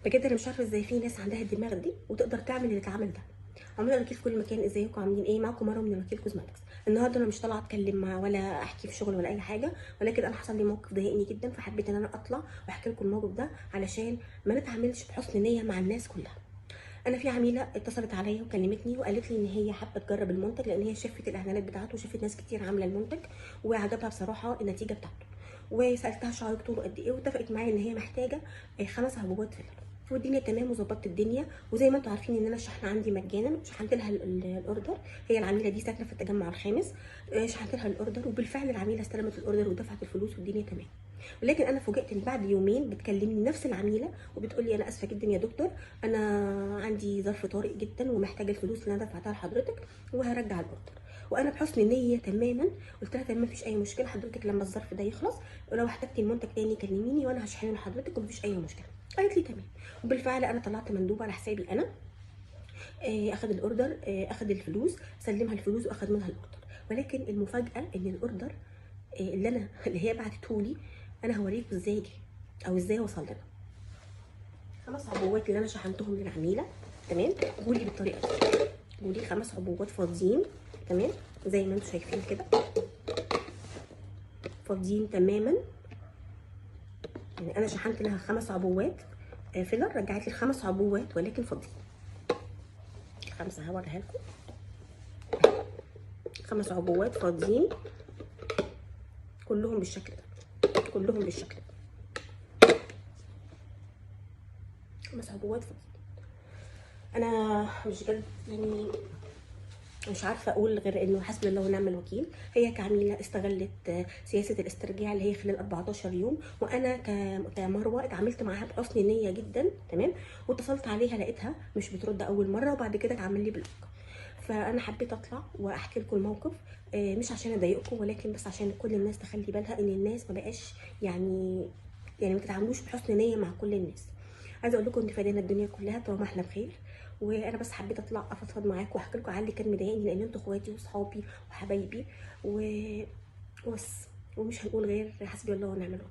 بجد انا مش عارفه ازاي في ناس عندها الدماغ دي وتقدر تعمل اللي اتعمل ده. عموما انا في كل مكان، ازيكم عاملين ايه؟ معاكم مروه من الوكيل كوزماتكس. النهارده انا مش طالعه اتكلم مع ولا احكي في شغل ولا اي حاجه، ولكن انا حصل لي موقف ضايقني جدا، فحبيت ان انا اطلع واحكي لكم الموقف ده علشان ما نتعاملش بحسن نيه مع الناس كلها. انا في عميله اتصلت عليا وكلمتني وقالت لي ان هي حابه تجرب المنتج، لان هي شافت الاعلانات بتاعته وشافت ناس كتير عامله المنتج وعجبها بصراحه النتيجه بتاعته. وسالتها شعرك طوله قد ايه، واتفقت معايا ان هي محتاجه 5 حبوبات فيلر. والدنيا تمام وظبطت الدنيا. وزي ما انتم عارفين ان انا الشحن عندي مجانا، شحنت لها الاوردر. هي العميله دي ساكنه في التجمع الخامس. شحنت لها الاوردر وبالفعل العميله استلمت الاوردر ودفعت الفلوس والدنيا تمام. ولكن انا فوجئت ان بعد يومين بتكلمني نفس العميله وبتقول لي انا اسفه جدا يا دكتور، انا عندي ظرف طارئ جدا ومحتاجه الفلوس اللي انا دفعتها لحضرتك وهرجع الاوردر. وانا بحسن نيه تماما قلت لها تمام مفيش اي مشكله، حضرتك لما الظرف ده يخلص ولو احتجتي المنتج تاني كلميني وانا هشحنه لحضرتك ومفيش اي مشكله. قالت لي تمام. وبالفعل انا طلعت مندوب على حسابي انا، اخد الاوردر، اخد الفلوس، سلمها الفلوس واخد منها الاوردر. ولكن المفاجاه ان الاوردر اللي هي بعتته لي، انا هوريكم ازاي جه او ازاي وصل لنا. 5 عبوات اللي انا شحنتهم للعميله، تمام، جولي بالطريقه دي. جولي 5 عبوات فاضيين، تمام، زي ما انتم شايفين كده، فاضيين تماما. يعني انا شحنت لها 5 عبوات فيلر، رجعت لي 5 عبوات ولكن فاضيين. 5 هوريها لكم، 5 عبوات فاضيين كلهم بالشكل ده، كلهم بالشكل ده. 5 عبوات فاضيين. انا مش جد يعني مش عارفه اقول غير انه حسبي الله ونعم الوكيل. هي كعميله استغلت سياسه الاسترجاع اللي هي خلال 14 يوم، وانا كمروه اتعاملت معاها بحسن نيه جدا، تمام. واتصلت عليها لقيتها مش بترد اول مره، وبعد كده اتعمل لي بلوك. فانا حبيت اطلع واحكي لكم الموقف، مش عشان اضايقكم ولكن بس عشان كل الناس تخلي بالها ان الناس ما بقاش يعني ما تتعاملوش بحسن نيه مع كل الناس. عايزه اقول لكم ان فدانا الدنيا كلها طالما احنا بخير. وانا بس حبيت اطلع افضفض معاكم واحكي لكم على اللي كان مضايقني، لان انتوا اخواتي واصحابي وحبايبي وبس. ومش هنقول غير حسبي الله ونعم الوكيل.